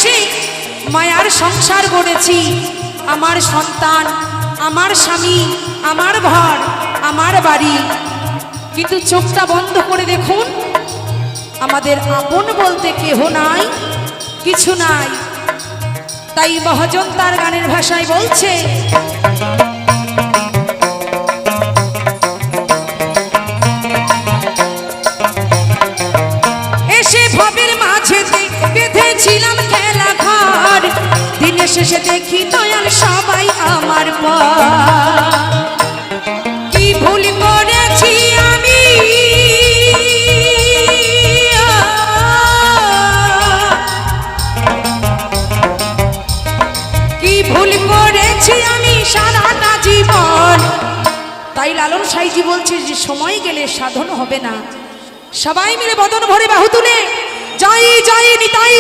বয়সে মায়ার সংসার গড়েছি, আমার সন্তান, আমার স্বামী, আমার ঘর, আমার বাড়ি, কিন্তু চোখটা বন্ধ করে দেখুন আমাদের আপন বলতে কেহ নাই, কিছু নাই। তাই মহাজন তার গানের ভাষায় বলছে, এসে ভবের মাঝেতে বেঁধেছিলাম খেলা ঘর, দিনের শেষে দেখি দয়াল সবাই আমার পর। কি ভুল করেছি আমি, কি ভুল করেছি আমি সারাটা জীবন। তাই লালন সাইজি বলছে যে সময় গেলে সাধন হবে না। সবাই মিলে বদন ভরে বাহু তুলে জয় জয় নিতাই।